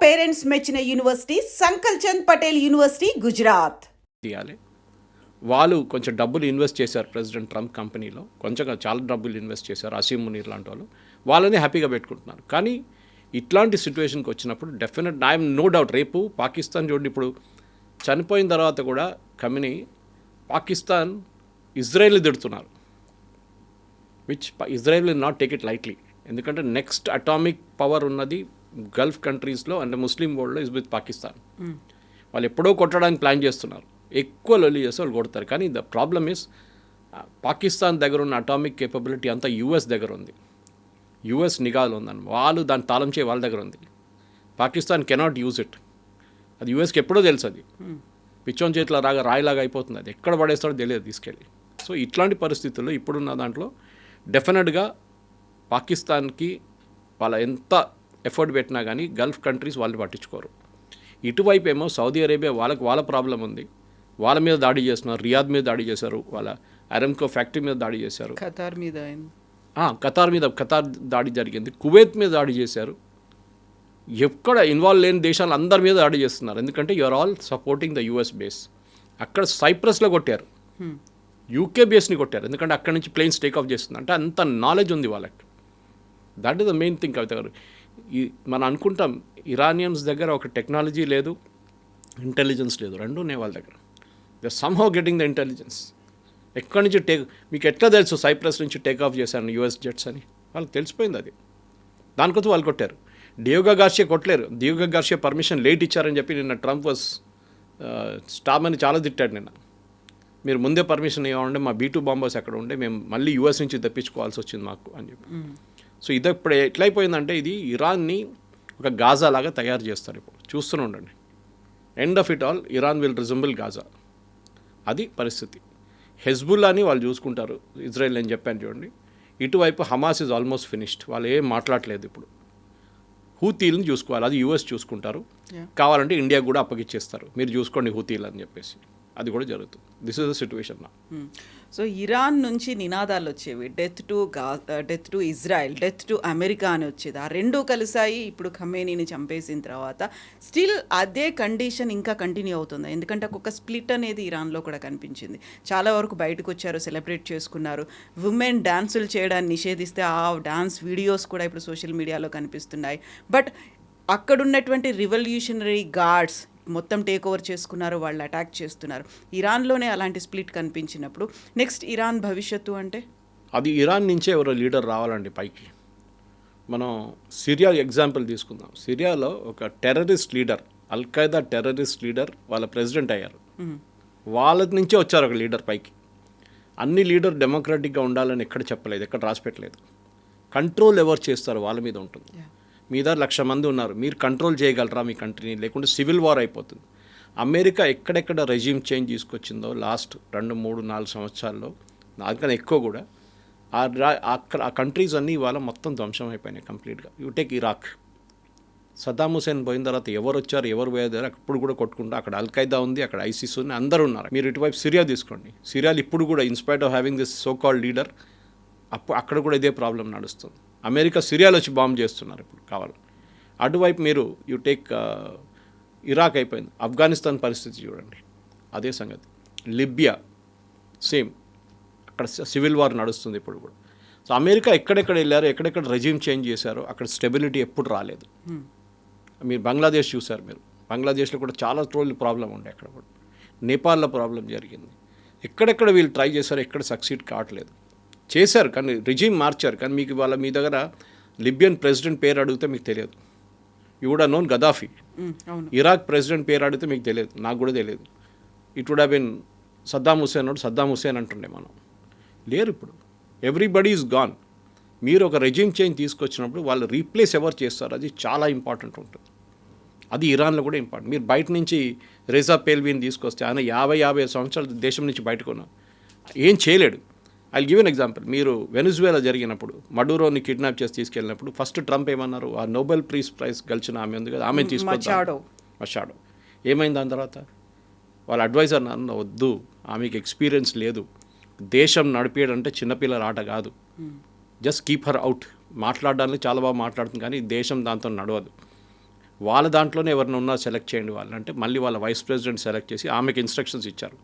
Parents మెచ్చిన university సంకల్ Chand Patel university Gujarat. తీయాలి. వాళ్ళు కొంచెం డబ్బులు ఇన్వెస్ట్ చేశారు ప్రెసిడెంట్ ట్రంప్ కంపెనీలో, కొంచెం చాలా డబ్బులు ఇన్వెస్ట్ చేశారు. అసీం మునీర్ లాంటి వాళ్ళు వాళ్ళని హ్యాపీగా పెట్టుకుంటున్నారు. కానీ ఇట్లాంటి సిచ్యువేషన్కి వచ్చినప్పుడు డెఫినెట్ ఐఎమ్ నో డౌట్ రేపు పాకిస్తాన్ చూడండి, ఇప్పుడు చనిపోయిన తర్వాత కూడా కమిని పాకిస్తాన్ ఇజ్రాయెల్ని తిడుతున్నారు, which Israel will not take it lightly. ఎందుకంటే నెక్స్ట్ అటామిక్ పవర్ ఉన్నది గల్ఫ్ కంట్రీస్లో అంటే ముస్లిం వరల్డ్లో ఇస్ విత్ పాకిస్తాన్. వాళ్ళు ఎప్పుడో కొట్టడానికి ప్లాన్ చేస్తున్నారు, ఎక్కువ లొల్లి చేస్తే వాళ్ళు కొడతారు. కానీ ద ప్రాబ్లమ్ ఇస్ పాకిస్తాన్ దగ్గర ఉన్న అటామిక్ కేపబిలిటీ అంతా యూఎస్ దగ్గర ఉంది, యూఎస్ నిఘాలో ఉందని వాళ్ళు దాన్ని తాళం చేయ వాళ్ళ దగ్గర ఉంది. Pakistan cannot use it. అది యూఎస్కి ఎప్పుడో తెలుసు, అది పిచ్చోన్ చేతిలో రాయిలాగా అయిపోతుంది, అది ఎక్కడ పడేస్తాడో తెలియదు తీసుకెళ్ళి. సో ఇట్లాంటి పరిస్థితుల్లో ఇప్పుడున్న దాంట్లో డెఫినెట్గా పాకిస్తాన్కి వాళ్ళ ఎంత ఎఫర్ట్ పెట్టినా కానీ గల్ఫ్ కంట్రీస్ వాళ్ళు పట్టించుకోరు. ఇటువైపు ఏమో సౌదీ అరేబియా వాళ్ళ ప్రాబ్లం ఉంది, వాళ్ళ మీద దాడి చేస్తున్నారు. రియాద్ మీద దాడి చేశారు, వాళ్ళ అరామ్కో ఫ్యాక్టరీ మీద దాడి చేశారు, ఖతార్ దాడి జరిగింది, కువైత్ మీద దాడి చేశారు. ఎక్కడ ఇన్వాల్వ్ లేని దేశాలు అందరి మీద దాడి చేస్తున్నారు. ఎందుకంటే you are all supporting the US base. అక్కడ సైప్రస్లో కొట్టారు, యూకే బేస్ని కొట్టారు, ఎందుకంటే అక్కడ నుంచి ప్లేన్స్ టేక్ ఆఫ్ చేస్తుంది. అంటే అంత నాలెడ్జ్ ఉంది వాళ్ళకి. That is the main thing. Kavitha garu, మనం అనుకుంటాం ఇరానియన్స్ దగ్గర ఒక టెక్నాలజీ లేదు, ఇంటెలిజెన్స్ లేదు, రెండూ ఉన్నాయి వాళ్ళ దగ్గర. They are somehow getting the intelligence. ఎక్కడి నుంచి మీకు ఎట్లా తెలుసు సైప్రస్ నుంచి టేక్ ఆఫ్ చేశాను యూఎస్ జెట్స్ అని? వాళ్ళకి తెలిసిపోయింది అది, దానికోసం వాళ్ళు కొట్టారు. డియోగో గార్షియా కొట్టలేరు, డియోగో గార్షియా పర్మిషన్ లేట్ ఇచ్చారని చెప్పి నిన్న ట్రంప్ వాజ్ స్టామ్ని చాలా తిట్టాడు నిన్న. మీరు ముందే పర్మిషన్ ఇవ్వండి, మా B-2 బాంబర్స్ అక్కడ ఉండే, మేము మళ్ళీ యూఎస్ నుంచి తెప్పించుకోవాల్సి వచ్చింది మాకు అని చెప్పి. సో ఇది ఇప్పుడు ఎట్లయిపోయిందంటే ఇది ఇరాన్ని ఒక గాజా లాగా తయారు చేస్తారు. ఇప్పుడు చూస్తూనే ఉండండి, end of it all Iran will resemble Gaza. అది పరిస్థితి. హెజ్బుల్లాని వాళ్ళు చూసుకుంటారు, ఇజ్రాయెల్ నేను చెప్పాను చూడండి. ఇటువైపు హమాస్ ఇస్ ఆల్మోస్ట్ ఫినిష్డ్, వాళ్ళు ఏం మాట్లాడలేదు. ఇప్పుడు హూతీలను చూసుకోవాలి, అది యూఎస్ చూసుకుంటారు. కావాలంటే ఇండియా కూడా అప్పగిచ్చేస్తారు, మీరు చూసుకోండి హూతీలు అని చెప్పేసి. అది కూడా జరుగుతుంది. దిస్ ఇస్ ద సిచ్యువేషన్ నా. సో ఇరాన్ నుంచి నినాదాలు వచ్చేవి, death to Israel, death to America అని వచ్చేది. ఆ రెండూ కలిసాయి. ఇప్పుడు ఖమేనీని చంపేసిన తర్వాత స్టిల్ అదే కండిషన్ ఇంకా కంటిన్యూ అవుతుంది. ఎందుకంటే ఒక్కొక్క స్ప్లిట్ అనేది ఇరాన్లో కూడా కనిపించింది. చాలా వరకు బయటకు వచ్చారు, సెలబ్రేట్ చేసుకున్నారు. ఉమెన్ డాన్సులు చేయడాన్ని నిషేధిస్తే ఆ డాన్స్ వీడియోస్ కూడా ఇప్పుడు సోషల్ మీడియాలో కనిపిస్తున్నాయి. బట్ అక్కడున్నటువంటి రివల్యూషనరీ గార్డ్స్ మొత్తం టేక్ ఓవర్ చేసుకున్నారు, వాళ్ళు అటాక్ చేస్తున్నారు. ఇరాన్లోనే అలాంటి స్ప్లిట్ కనిపించినప్పుడు నెక్స్ట్ ఇరాన్ భవిష్యత్తు అంటే అది ఇరాన్ నుంచే ఎవరో లీడర్ రావాలండి పైకి. మనం సిరియా ఎగ్జాంపుల్ తీసుకుందాం. సిరియాలో ఒక terrorist leader, Al-Qaeda terrorist leader వాళ్ళ ప్రెసిడెంట్ అయ్యారు. వాళ్ళ నుంచే వచ్చారు ఒక లీడర్ పైకి. అన్ని లీడర్ డెమోక్రాటిక్గా ఉండాలని ఎక్కడ చెప్పలేదు, ఎక్కడ రాసిపెట్టలేదు. కంట్రోల్ ఎవరు చేస్తారు వాళ్ళ మీద ఉంటుంది. మీ దగ్గర 1,00,000 మంది ఉన్నారు, మీరు కంట్రోల్ చేయగలరా మీ కంట్రీని? లేకుంటే సివిల్ వార్ అయిపోతుంది. అమెరికా ఎక్కడెక్కడ రెజ్యూమ్ చేంజ్ తీసుకొచ్చిందో లాస్ట్ 2, 3, 4 సంవత్సరాల్లో, దానికన్నా ఎక్కువ కూడా, ఆ కంట్రీస్ అన్నీ ఇవాళ మొత్తం ధ్వంసం అయిపోయినాయి కంప్లీట్గా. You take Iraq, Saddam Hussein పోయిన తర్వాత ఎవరు వచ్చారు ఎవరు పోయారు అప్పుడు కూడా కొట్టుకుంటూ, అక్కడ అల్ఖైదా ఉంది, అక్కడ ఐసిస్ ఉంది, అందరూ ఉన్నారు. మీరు ఇటువైపు సిరియా తీసుకోండి, సిరియాలో ఇప్పుడు కూడా in spite of having this so called leader, అక్కడ కూడా ఇదే ప్రాబ్లం నడుస్తుంది. అమెరికా సిరియాలో వచ్చి బాంబ్ చేస్తున్నారు ఇప్పుడు కావాలి. అటువైపు మీరు యూ టేక్ ఇరాక్ అయిపోయింది, ఆఫ్ఘనిస్తాన్ పరిస్థితి చూడండి, అదే సంగతి. లిబియా సేమ్, అక్కడ సివిల్ వార్ నడుస్తుంది ఇప్పుడు కూడా. సో అమెరికా ఎక్కడెక్కడ వెళ్ళారో, ఎక్కడెక్కడ రెజ్యూమ్ చేంజ్ చేశారో అక్కడ స్టెబిలిటీ ఎప్పుడు రాలేదు. మీరు బంగ్లాదేశ్ చూశారు, మీరు బంగ్లాదేశ్లో కూడా చాలా రోజులు ప్రాబ్లం ఉండే, అక్కడ కూడా నేపాల్లో ప్రాబ్లం జరిగింది. ఎక్కడెక్కడ వీళ్ళు ట్రై చేశారో ఎక్కడ సక్సీడ్ కావట్లేదు. చేశారు కానీ రెజ్యూమ్ మార్చారు. కానీ మీకు వాళ్ళ మీ దగ్గర లిబియన్ ప్రెసిడెంట్ పేరు అడిగితే మీకు తెలియదు. You would have known Gaddafi. Iraq president పేరు అడిగితే మీకు తెలియదు, నాకు కూడా తెలియదు. It would have been Saddam Hussein అంటుండే మనం. లేరు ఇప్పుడు, ఎవ్రీబడీ ఈజ్ గాన్. మీరు ఒక రెజ్యూమ్ చేంజ్ తీసుకొచ్చినప్పుడు వాళ్ళు రీప్లేస్ ఎవరు చేస్తారు, అది చాలా ఇంపార్టెంట్ ఉంటుంది. అది ఇరాన్లో కూడా ఇంపార్టెంట్. మీరు బయట నుంచి రేజా పేల్వీని తీసుకొస్తే ఆయన 50 సంవత్సరాలు దేశం నుంచి బయటకు ఉన్నారు, ఏం చేయలేడు. I give an example. మీరు వెనిజువేలా జరిగినప్పుడు మడూరోని కిడ్నాప్ చేసి తీసుకెళ్ళినప్పుడు ఫస్ట్ ట్రంప్ ఏమన్నారు, ఆ నోబెల్ ప్రైజ్ గెలిచిన ఆమె ఉంది కదా, ఆమె తీసుకొచ్చాడు మషాడో. ఏమైంది దాని తర్వాత? వాళ్ళ అడ్వైజర్ అన్న వద్దు, ఆమెకి ఎక్స్పీరియన్స్ లేదు, దేశం నడిపేయడంటే చిన్నపిల్లల ఆట కాదు, జస్ట్ కీప్ హర్ అవుట్. మాట్లాడడానికి చాలా బాగా మాట్లాడుతుంది కానీ దేశం దాంతో నడవదు. వాళ్ళ దాంట్లోనే ఎవరిని ఉన్నా సెలెక్ట్ చేయండి వాళ్ళంటే మళ్ళీ వాళ్ళ వైస్ ప్రెసిడెంట్ సెలెక్ట్ చేసి ఆమెకి ఇన్స్ట్రక్షన్స్ ఇచ్చారు,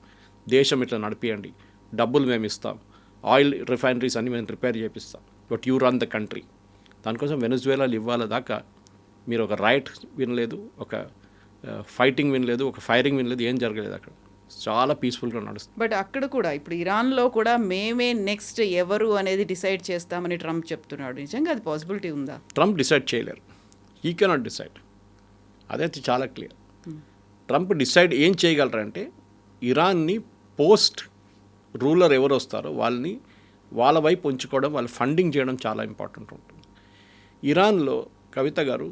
దేశం ఇట్లా నడిపియండి, డబ్బులు మేము ఇస్తాం, ఆయిల్ రిఫైనరీస్ అన్ని మేము రిపేర్ చేపిస్తాం, but you run the country. దానికోసం వెనజువేలాలు ఇవ్వాల దాకా మీరు ఒక రైట్ వినలేదు, ఒక ఫైటింగ్ వినలేదు, ఒక ఫైరింగ్ వినలేదు, ఏం జరగలేదు అక్కడ. చాలా పీస్ఫుల్గా నడుస్తుంది. బట్ అక్కడ కూడా ఇప్పుడు ఇరాన్లో కూడా మేమే నెక్స్ట్ ఎవరు అనేది డిసైడ్ చేస్తామని ట్రంప్ చెప్తున్నాడు. నిజంగా అది పాసిబిలిటీ ఉందా? ట్రంప్ డిసైడ్ చేయలేరు, హీ కెనాట్ డిసైడ్. అదైతే చాలా క్లియర్. ట్రంప్ డిసైడ్ ఏం చేయగలరంటే ఇరాన్ని పోస్ట్ రూలర్ ఎవరు వస్తారో వాళ్ళని వాళ్ళ వైపు ఉంచుకోవడం, వాళ్ళు ఫండింగ్ చేయడం చాలా ఇంపార్టెంట్ ఉంటుంది. ఇరాన్లో కవిత గారు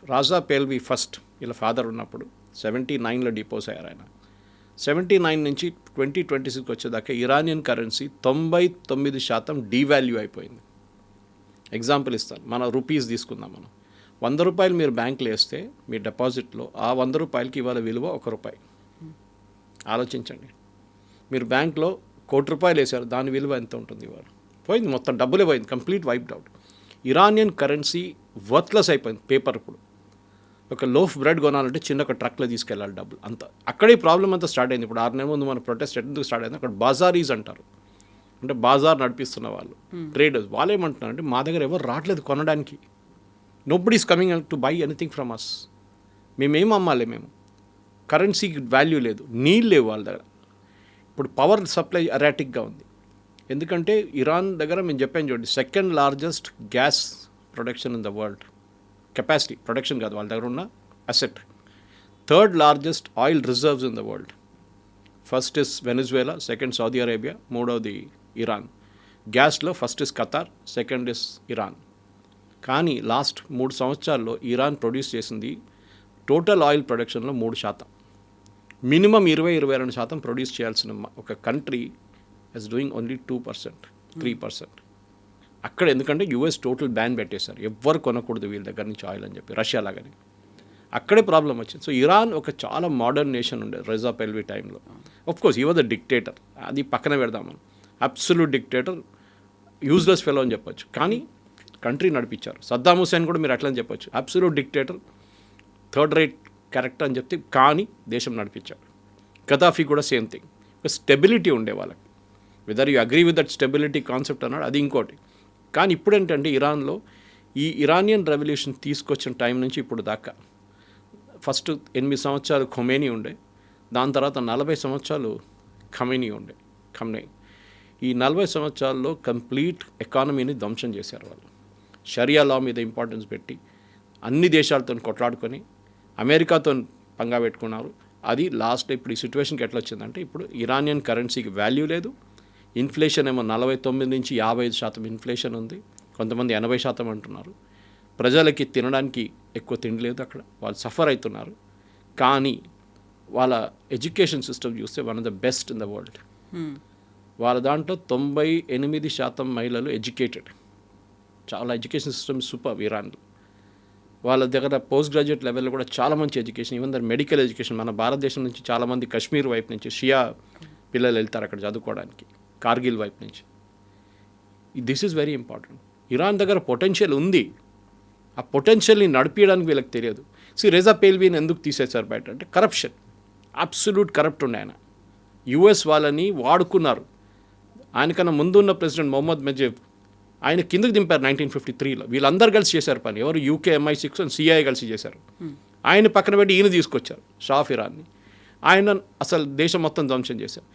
రాజా పేల్వి ఫస్ట్ వీళ్ళ ఫాదర్ ఉన్నప్పుడు 79లో డిపోజ్ అయ్యారు ఆయన. 79 నుంచి 2026 వచ్చేదాకా ఇరానియన్ కరెన్సీ 99% డీవాల్యూ అయిపోయింది. ఎగ్జాంపుల్ ఇస్తాను, మన రూపీస్ తీసుకుందాం. మనం 100 రూపాయలు మీరు బ్యాంకులో వేస్తే మీ డిపాజిట్లో ఆ 100 రూపాయలకి ఇవాళ విలువ 1 రూపాయి. ఆలోచించండి, మీరు బ్యాంక్లో ₹1,00,00,000 వేశారు, దాని విలువ ఎంత ఉంటుంది ఇవాళ? పోయింది, మొత్తం డబ్బులే పోయింది, complete wiped out. Iranian currency worthless అయిపోయింది. పేపర్ ఇప్పుడు ఒక లోఫ్ బ్రెడ్ కొనాలంటే చిన్న ఒక ట్రక్లో తీసుకెళ్ళాలి డబ్బులు అంతా. అక్కడే ప్రాబ్లం అంతా స్టార్ట్ అయింది. ఇప్పుడు 6 నెలల ముందు మన ప్రొటెస్ట్ ఎందుకు స్టార్ట్ అయింది, అక్కడ బాజారీస్ అంటారు, అంటే బాజార్ నడిపిస్తున్న వాళ్ళు, ట్రేడర్స్. వాళ్ళు ఏమంటున్నారు అంటే మా దగ్గర ఎవరు రావట్లేదు కొనడానికి, nobody is coming to buy anything from us. మేమేం అమ్మాలి, మేము కరెన్సీకి వాల్యూ లేదు, నీళ్ళు లేవు వాళ్ళ దగ్గర. ఇప్పుడు పవర్ సప్లై అరాటిక్గా ఉంది, ఎందుకంటే ఇరాన్ దగ్గర మేము చెప్పాను చూడండి, 2nd largest gas production in the world. Capacity production కాదు, వాళ్ళ దగ్గర ఉన్న asset. 3rd largest oil reserves in the world. First is Venezuela, 2nd Saudi Arabia, 3వది ఇరాన్. గ్యాస్లో first is Qatar, 2nd is Iran. కానీ లాస్ట్ 3 సంవత్సరాల్లో Iran produce చేసింది total oil ప్రొడక్షన్లో 3%. మినిమం 20-22% ప్రొడ్యూస్ చేయాల్సిన ఒక కంట్రీ ఇస్ డూయింగ్ ఓన్లీ 2%, 3%. అక్కడ ఎందుకంటే యూఎస్ టోటల్ బ్యాన్ పెట్టేశారు, ఎవ్వరు కొనకూడదు వీళ్ళ దగ్గర నుంచి ఆయిల్ అని చెప్పి, రష్యా లాగానే. అక్కడే ప్రాబ్లం వచ్చింది. సో ఇరాన్ ఒక చాలా మోడర్న్ నేషన్ ఉండే రెజా పెల్వి టైంలో. Of course he was the dictator, అది పక్కన పెడదాం మనం. అబ్సల్యూట్ డిక్టేటర్, యూజ్లెస్ ఫెలో అని చెప్పొచ్చు, కానీ కంట్రీ నడిపించారు. సద్దాం హుసేన్ కూడా మీరు అట్లని చెప్పొచ్చు, absolute dictator, 3rd rate character అని చెప్తే, కానీ దేశం నడిపించాడు. గదాఫీ కూడా సేమ్ థింగ్. స్టెబిలిటీ ఉండే వాళ్ళకి, whether you agree with that stability concept అన్నాడు, అది ఇంకోటి. కానీ ఇప్పుడు ఏంటంటే ఇరాన్లో ఈ ఇరానియన్ రెవల్యూషన్ తీసుకొచ్చిన టైం నుంచి ఇప్పుడు దాకా ఫస్ట్ 8 సంవత్సరాలు ఖొమేనీ ఉండే, దాని తర్వాత 40 సంవత్సరాలు ఖమేనీ ఉండే. ఈ 40 సంవత్సరాల్లో కంప్లీట్ ఎకానమీని ధ్వంసం చేశారు వాళ్ళు. షరియా లా మీద ఇంపార్టెన్స్ పెట్టి అన్ని దేశాలతో కొట్లాడుకొని అమెరికాతో పంగా పెట్టుకున్నారు. అది లాస్ట్ ఇప్పుడు ఈ సిచ్యువేషన్కి ఎట్లా వచ్చిందంటే ఇప్పుడు ఇరానియన్ కరెన్సీకి వాల్యూ లేదు. ఇన్ఫ్లేషన్ ఏమో 49 నుంచి 55% ఇన్ఫ్లేషన్ ఉంది, కొంతమంది 80% అంటున్నారు. ప్రజలకి తినడానికి ఎక్కువ తిండి లేదు అక్కడ, వాళ్ళు సఫర్ అవుతున్నారు. కానీ వాళ్ళ ఎడ్యుకేషన్ సిస్టమ్ చూస్తే one of the best in the world. వాళ్ళ దాంట్లో 98% మహిళలు ఎడ్యుకేటెడ్, చాలా ఎడ్యుకేషన్ సిస్టమ్ సూపర్ ఇరాన్లో. వాళ్ళ దగ్గర పోస్ట్ గ్రాడ్యుయేట్ లెవెల్లో కూడా చాలా మంచి education, even their medical education. మన భారతదేశం నుంచి చాలామంది కశ్మీర్ వైపు నుంచి షియా పిల్లలు వెళ్తారు అక్కడ చదువుకోవడానికి, కార్గిల్ వైపు నుంచి. This is very important. Iran దగ్గర పొటెన్షియల్ ఉంది, ఆ పొటెన్షియల్ని నడిపించడానికి వీళ్ళకి తెలియదు. రెజా పేల్వీని ఎందుకు తీసేశారు బయట అంటే కరప్షన్, అబ్సల్యూట్ కరప్ట్ ఉండే ఆయన. యుఎస్ వాళ్ళని వాడుకున్నారు. ఆయనకన్నా ముందున్న ప్రెసిడెంట్ మొహమ్మద్ మెజీబ్ ఆయన కిందకి దింపారు 1953లో. వీళ్ళందరూ కలిసి చేశారు పని, ఎవరు యూకే MI6 అండ్ CIA కలిసి చేశారు. ఆయన పక్కన పెట్టి ఈయన తీసుకొచ్చారు షా ఆఫ్ ఇరాన్ని. ఆయన అసలు దేశం మొత్తం ధ్వంసం చేశారు.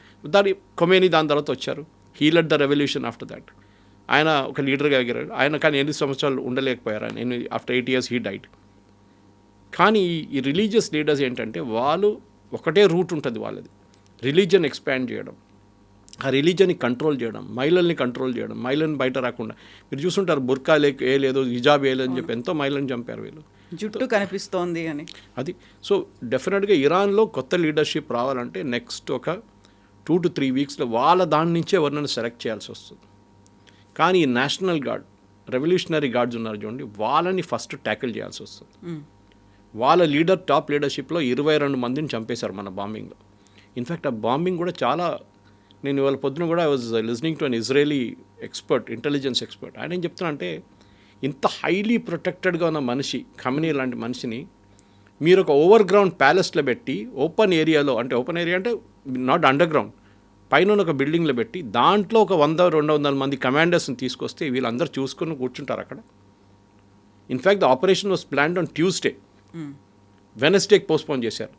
ఖొమేనీ దాని తర్వాత వచ్చారు, he lead the revolution after that. ఆయన ఒక లీడర్గా ఎగిరాడు ఆయన, కానీ 8 సంవత్సరాలు ఉండలేకపోయారు ఆయన. After 8 years he died. కానీ ఈ రిలీజియస్ లీడర్స్ ఏంటంటే వాళ్ళు ఒకటే రూట్ ఉంటుంది వాళ్ళది, రిలీజియన్ ఎక్స్పాండ్ చేయడం, ఆ రిలీజియన్ని కంట్రోల్ చేయడం, మహిళల్ని కంట్రోల్ చేయడం, మహిళల్ని బయట రాకుండా. మీరు చూస్తుంటారు బుర్కా లేదు, హిజాబ్ వేయలేదని చెప్పి ఎంతో మహిళని చంపారు వీళ్ళు, జుట్టు కనిపిస్తోంది అని. అది సో డెఫినెట్గా ఇరాన్లో కొత్త లీడర్షిప్ రావాలంటే నెక్స్ట్ ఒక 2 to 3 weeksలో వాళ్ళ దాని నుంచే ఎవరినైనా సెలెక్ట్ చేయాల్సి వస్తుంది. కానీ ఈ నేషనల్ గార్డ్, రెవల్యూషనరీ గార్డ్స్ ఉన్నారు చూడండి, వాళ్ళని ఫస్ట్ ట్యాకిల్ చేయాల్సి వస్తుంది. వాళ్ళ టాప్ లీడర్షిప్లో 22 మందిని చంపేశారు మన బాంబింగ్లో. ఇన్ఫ్యాక్ట్ ఆ బాంబింగ్ కూడా చాలా, నేను ఇవాళ పొద్దున కూడా I was listening to an Israeli expert, intelligence expert. ఆయన ఏం చెప్తున్నా అంటే ఇంత హైలీ ప్రొటెక్టెడ్గా ఉన్న మనిషి, ఖమేనీ లాంటి మనిషిని మీరు ఒక ఓవర్ గ్రౌండ్ ప్యాలెస్లో పెట్టి ఓపెన్ ఏరియాలో, అంటే ఓపెన్ ఏరియా అంటే నాట్ అండర్ గ్రౌండ్, పైన ఒక బిల్డింగ్లో పెట్టి దాంట్లో ఒక 100-200 మంది కమాండర్స్ని తీసుకొస్తే వీళ్ళందరూ చూసుకొని కూర్చుంటారు అక్కడ. In fact the operation was planned on Tuesday, వెనస్డేకి పోస్ట్పోన్ చేశారు,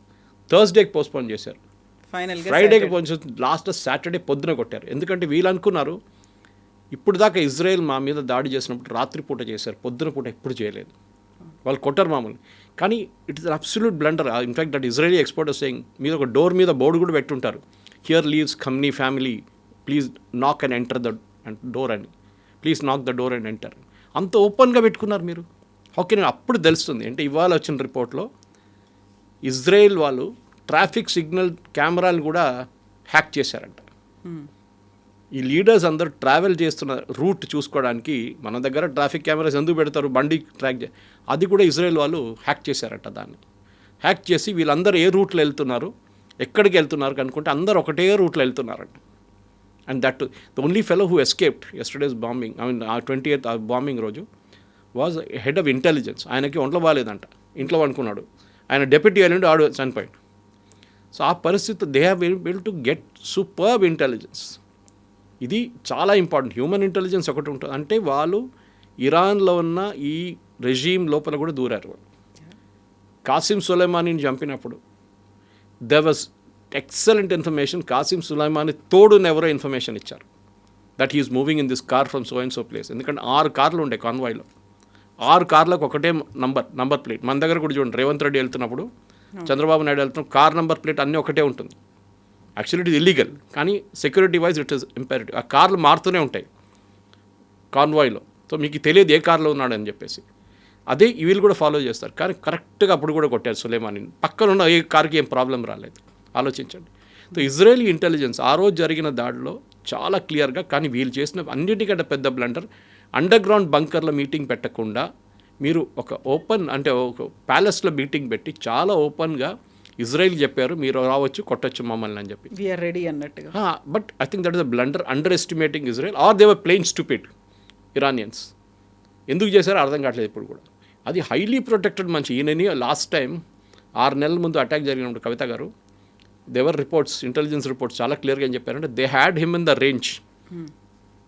థర్స్డేకి పోస్ట్పోన్ చేశారు, ఫ్రైడేకి పోస్ట్, లాస్ట్ సాటర్డే పొద్దున కొట్టారు. ఎందుకంటే వీళ్ళు అనుకున్నారు ఇప్పుడు దాకా ఇజ్రాయెల్ మా మీద దాడి చేసినప్పుడు రాత్రిపూట చేశారు, పొద్దున పూట ఎప్పుడు చేయలేదు, వాళ్ళు కొట్టారు మామూలు. కానీ it is absolute blunder. In fact that Israeli expert saying, మీద ఒక డోర్ మీద బోర్డు కూడా పెట్టుంటారు, here lives company family, please knock and enter the door అని, please knock the door and enter. అంత ఓపెన్గా పెట్టుకున్నారు మీరు. ఓకే, అప్పుడు తెలుస్తుంది. అంటే ఇవాళ వచ్చిన రిపోర్ట్లో ఇజ్రాయెల్ వాళ్ళు ట్రాఫిక్ సిగ్నల్ కెమెరాలు కూడా హ్యాక్ చేశారంట. ఈ లీడర్స్ అందరూ ట్రావెల్ చేస్తున్న రూట్ చూసుకోవడానికి మన దగ్గర ట్రాఫిక్ కెమెరాస్ ఎందుకు పెడతారు, బండి ట్రాక్ అది కూడా ఇజ్రాయెల్ వాళ్ళు హ్యాక్ చేశారట. దాన్ని హ్యాక్ చేసి వీళ్ళందరూ ఏ రూట్లో వెళ్తున్నారు, ఎక్కడికి వెళ్తున్నారు కనుక్కుంటే అందరూ ఒకటే రూట్లో వెళ్తున్నారంట. And that the only fellow who escaped yesterday's bombing, I mean ఆ 28th బాంబింగ్ రోజు వాజ్ హెడ్ ఆఫ్ ఇంటెలిజెన్స్. ఆయనకి ఒంట్లో బాగాలేదంట, ఇంట్లో అనుకున్నాడు, ఆయన డెప్యూటీ వెళ్ళిండు, ఆడు చనిపోయాడు. సో ఆ పరిస్థితి they have bill to get superb intelligence. ఇది చాలా ఇంపార్టెంట్. హ్యూమన్ ఇంటెలిజెన్స్ ఒకటి ఉంటుంది, అంటే వాళ్ళు ఇరాన్లో ఉన్న ఈ రెజీమ్ లోపల కూడా దూరారు. కాసిం సులైమానీని చంపినప్పుడు they was excellent information. Qasem Soleimani తోడుని ఎవరో ఇన్ఫర్మేషన్ ఇచ్చారు that he is moving in this car from so and so place. ఎందుకంటే 6 కార్లు ఉండే కాన్వాయ్లో, 6 కార్లకు ఒకటే నంబర్ ప్లేట్. మన దగ్గర కూడా చూడండి, రేవంత్ రెడ్డి వెళ్తున్నప్పుడు, చంద్రబాబు నాయుడు వెళ్తున్నప్పుడు కార్ నంబర్ ప్లేట్ అన్నీ ఒకటే ఉంటుంది. యాక్చువల్లీ ఇట్ ఇస్ ఇల్లీగల్, కానీ సెక్యూరిటీ వైజ్ ఇట్ ఇస్ ఇంపారిటివ్. ఆ కార్లు మారుతూనే ఉంటాయి కాన్వాయ్లో, సో మీకు తెలియదు ఏ కార్లో ఉన్నాడని చెప్పేసి. అదే వీళ్ళు కూడా ఫాలో చేస్తారు. కానీ కరెక్ట్గా అప్పుడు కూడా కొట్టారు సులేమానీని. పక్కన ఉన్న ఏ కార్కి ఏం ప్రాబ్లం రాలేదు. ఆలోచించండి. సో ఇజ్రాయలీ ఇంటెలిజెన్స్ ఆ రోజు జరిగిన దాడిలో చాలా క్లియర్గా, కానీ వీళ్ళు చేసిన అన్నిటికంటే పెద్ద బ్లండర్, అండర్ గ్రౌండ్ బంకర్లో మీటింగ్ పెట్టకుండా మీరు ఒక ఓపెన్, అంటే ఒక ప్యాలెస్లో మీటింగ్ పెట్టి చాలా ఓపెన్గా ఇజ్రాయెల్ చెప్పారు మీరు రావచ్చు కొట్టచ్చు మమ్మల్ని అని చెప్పి, వీఆర్ రెడీ అన్నట్టుగా. But I think that is a blunder, underestimating Israel, or they were plain stupid Iranians. ఎందుకు చేశారో అర్థం కావట్లేదు ఇప్పుడు కూడా. అది హైలీ ప్రొటెక్టెడ్ మనిషి. ఈయనని లాస్ట్ టైం 6 నెలల ముందు అటాక్ జరిగినప్పుడు కవిత గారు, దేవర్ రిపోర్ట్స్, ఇంటెలిజెన్స్ రిపోర్ట్స్ చాలా క్లియర్గా ఏం చెప్పారంటే they had him in the range.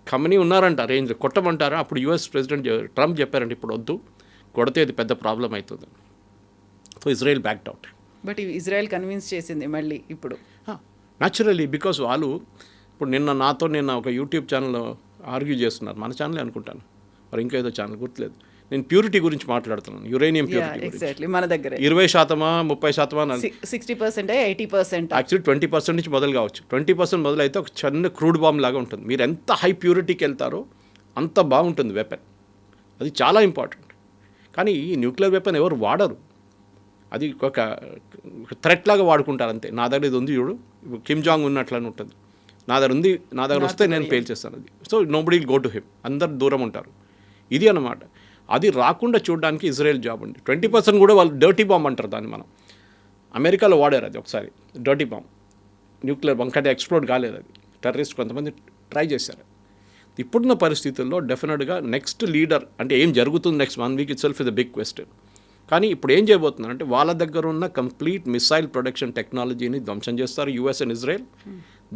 Khamenei ఉన్నారంట రేంజ్, కొట్టమంటారా? అప్పుడు యుఎస్ ప్రెసిడెంట్ ట్రంప్ చెప్పారంటే ఇప్పుడు వద్దు, కొడితే ఇది పెద్ద ప్రాబ్లం అవుతుంది. So Israel backed out. But Israel convince చేసింది మళ్ళీ ఇప్పుడు. న్యాచురల్లీ, బికాస్ వాళ్ళు ఇప్పుడు నిన్న ఒక యూట్యూబ్ ఛానల్లో ఆర్గ్యూ చేస్తున్నారు, మన ఛానలే అనుకుంటాను, మరి ఇంకా ఏదో ఛానల్ గుర్తులేదు. నేను ప్యూరిటీ గురించి మాట్లాడుతున్నాను, యురేనియం ప్యూరిటీ. ఎగ్జాక్ట్లీ మన దగ్గర 20%, 30%, 60%, 80%. యాక్చువల్లీ 20% నుంచి మొదలు కావచ్చు. 20% మొదలైతే ఒక చిన్న క్రూడ్ బాంబ్ లాగా ఉంటుంది. మీరు ఎంత హై ప్యూరిటీకి వెళ్తారో అంత బాగుంటుంది వెపన్. అది చాలా ఇంపార్టెంట్. కానీ ఈ న్యూక్లియర్ వెపన్ ఎవరు వాడరు, అది ఒక థ్రెట్ లాగా వాడుకుంటారు అంతే. నా దగ్గర ఇది ఉంది చూడు, కిమ్ జాంగ్ ఉన్నట్లని ఉంటుంది, నా దగ్గర ఉంది, నా దగ్గర వస్తే నేను పేల్చేస్తాను అది. So nobody will go to him, అందరు దూరం ఉంటారు. ఇది అన్నమాట. అది రాకుండా చూడడానికి ఇజ్రాయెల్ జాబ్ ఉంది. 20% కూడా వాళ్ళు డర్టీ బాంబ్ అంటారు దాన్ని. మనం అమెరికాలో వాడారు అది ఒకసారి, డర్టీ బాంబ్, న్యూక్లియర్ బాంబ్, కానీ ఎక్స్ప్లోడ్ కాలేదు. అది టెర్రరిస్ట్ కొంతమంది ట్రై చేశారు. ఇప్పుడున్న పరిస్థితుల్లో డెఫినెట్గా నెక్స్ట్ లీడర్ అంటే ఏం జరుగుతుంది next 1 week itself is the big question. కానీ ఇప్పుడు ఏం చేయబోతున్నారు అంటే వాళ్ళ దగ్గర ఉన్న కంప్లీట్ మిసైల్ ప్రొడక్షన్ టెక్నాలజీని ధ్వంసం చేస్తారు యూఎస్ అండ్ ఇజ్రాయెల్.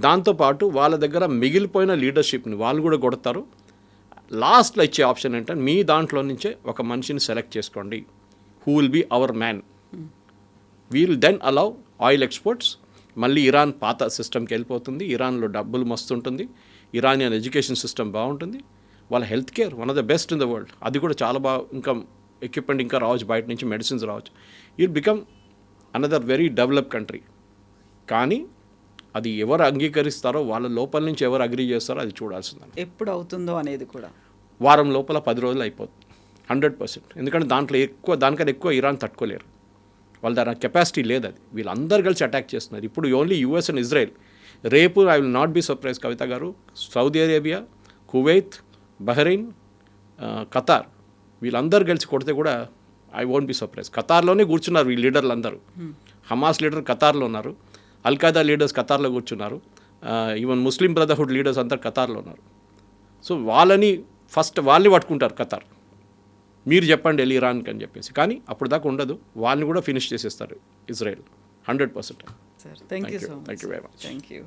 దాంతోపాటు వాళ్ళ దగ్గర మిగిలిపోయిన లీడర్షిప్ని వాళ్ళు కూడా కొడతారు. లాస్ట్లో ఇచ్చే ఆప్షన్ ఏంటంటే మీ దాంట్లో నుంచే ఒక మనిషిని సెలెక్ట్ చేసుకోండి, who will be our man. We'll then allow oil exports. మళ్ళీ ఇరాన్ పాత సిస్టమ్కి వెళ్ళిపోతుంది. ఇరాన్లో డబ్బులు మస్తు ఉంటుంది, ఇరానియన్ ఎడ్యుకేషన్ సిస్టమ్ బాగుంటుంది, వాళ్ళ health care one of the best in the world. అది కూడా చాలా బాగా, ఇంకా ఎక్విప్మెంట్ ఇంకా రావచ్చు, బయట నుంచి మెడిసిన్స్ రావచ్చు. It become another very develop country. కానీ అది ఎవరు అంగీకరిస్తారో, వాళ్ళ లోపల నుంచి ఎవరు అగ్రీ చేస్తారో అది చూడాల్సిందని. ఎప్పుడు అవుతుందో అనేది కూడా వారం లోపల 10 రోజులు అయిపోతుంది 100%. ఎందుకంటే దానికన్నా ఎక్కువ ఇరాన్ తట్టుకోలేరు, వాళ్ళ దగ్గర కెపాసిటీ లేదు. అది వీళ్ళందరూ కలిసి అటాక్ చేస్తున్నారు. ఇప్పుడు ఓన్లీ యూఎస్ అండ్ ఇజ్రాయెల్. రేపు I will not be surprise Kavitha garu, Saudi Arabia, Kuwait, Bahrain, Qatar వీళ్ళందరూ కలిసి కొడితే కూడా ఐ వోంట్ బీ సర్ప్రైజ్. ఖతార్లోనే కూర్చున్నారు ఈ లీడర్లు అందరూ. హమాస్ లీడర్ ఖతార్లో ఉన్నారు, అల్ఖైదా లీడర్స్ ఖతార్లో కూర్చున్నారు, ఈవెన్ ముస్లిం బ్రదర్హుడ్ లీడర్స్ అంతా ఖతార్లో ఉన్నారు. సో వాళ్ళని ఫస్ట్ వాళ్ళని పట్టుకుంటారు ఖతార్. మీరు చెప్పండి వెళ్ళి ఇరాన్కి అని చెప్పేసి. కానీ అప్పుడు దాకా ఉండదు, వాళ్ళని కూడా ఫినిష్ చేసేస్తారు Israel 100%. Sir thank you so much. Thank you very much. Thank you.